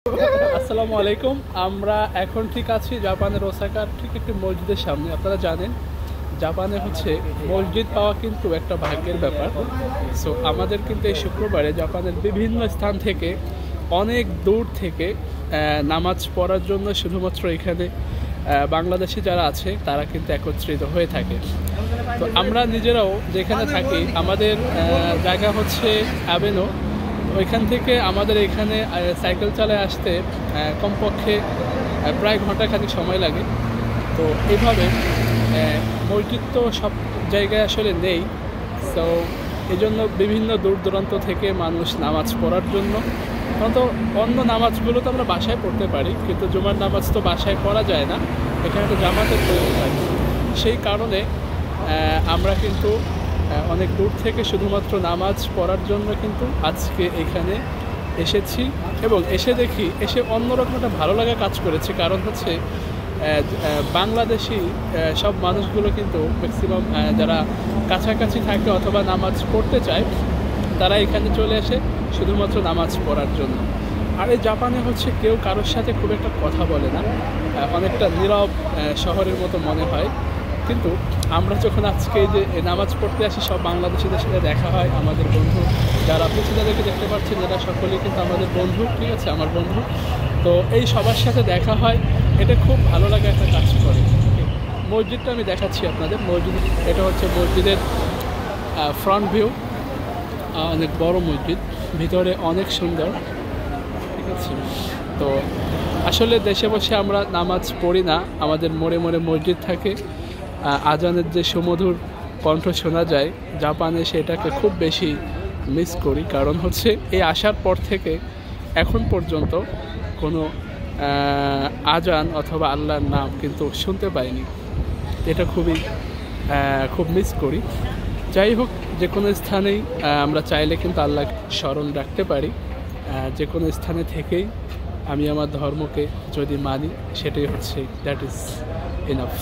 আসসালামু আলাইকুম। আমরা এখন ঠিক আছি জাপানের ওসাকার ঠিক একটি মসজিদের সামনে। আপনারা জানেন জাপানে হচ্ছে মসজিদ পাওয়া কিন্তু একটা ভাগ্যের ব্যাপার। সো আমাদের কিন্তু এই শুক্রবারে জাপানের বিভিন্ন স্থান থেকে অনেক দূর থেকে নামাজ পড়ার জন্য শুধুমাত্র এখানে বাংলাদেশি যারা আছে তারা কিন্তু একত্রিত হয়ে থাকে। তো আমরা নিজেরাও যেখানে থাকি আমাদের জায়গা হচ্ছে অ্যাভেনো। ওইখান থেকে আমাদের এখানে সাইকেল চালায় আসতে কমপক্ষে প্রায় ঘন্টাখানেক সময় লাগে। তো এইভাবে মসজিদ তো সব জায়গায় আসলে নেই। সো এই জন্য বিভিন্ন দূর দূরান্ত থেকে মানুষ নামাজ পড়ার জন্য, তো অন্য নামাজগুলো তো আমরা বাসায় পড়তে পারি, কিন্তু জুমার নামাজ তো বাসায় পড়া যায় না, এখানে তো জামাতের প্রয়োজন হয়। সেই কারণে আমরা কিন্তু অনেক দূর থেকে শুধুমাত্র নামাজ পড়ার জন্য কিন্তু আজকে এখানে এসেছি। এবং এসে অন্যরকম একটা ভালো লাগা কাজ করেছে। কারণ হচ্ছে বাংলাদেশি সব মানুষগুলো কিন্তু ম্যাক্সিমাম যারা কাছাকাছি থাকে অথবা নামাজ পড়তে চায় তারা এখানে চলে আসে শুধুমাত্র নামাজ পড়ার জন্য। আর এই জাপানে হচ্ছে কেউ কারোর সাথে খুব একটা কথা বলে না, অনেকটা নীরব শহরের মতো মনে হয়। কিন্তু আমরা যখন আজকে এই যে নামাজ পড়তে আসি সব বাংলাদেশিদের সাথে দেখা হয়, আমাদের বন্ধু যারা আপনি যাদেরকে দেখতে পাচ্ছেন যারা সকলেই কিন্তু আমাদের বন্ধু, ঠিক আছে, আমার বন্ধু। তো এই সবার সাথে দেখা হয়, এটা খুব ভালো লাগে একটা কাজ করে। মসজিদটা আমি দেখাচ্ছি আপনাদের। মসজিদ এটা হচ্ছে মসজিদের ফ্রন্ট ভিউ। অনেক বড় মসজিদ, ভিতরে অনেক সুন্দর, ঠিক আছে। তো আসলে দেশে বসে আমরা নামাজ পড়ি না, আমাদের মোড়ে মোড়ে মসজিদ থাকে। আজানের যে সুমধুর কণ্ঠ শোনা যায়, জাপানে সেটাকে খুব বেশি মিস করি। কারণ হচ্ছে এই আসার পর থেকে এখন পর্যন্ত কোনো আজান অথবা আল্লাহর নাম কিন্তু শুনতে পাইনি। এটা খুব মিস করি। যাই হোক, যে কোনো স্থানেই আমরা চাইলে কিন্তু আল্লাহকে স্মরণ রাখতে পারি। যে কোনো স্থানে থেকেই আমি আমার ধর্মকে যদি মানি, সেটাই হচ্ছে দ্যাট ইজ এনাফ।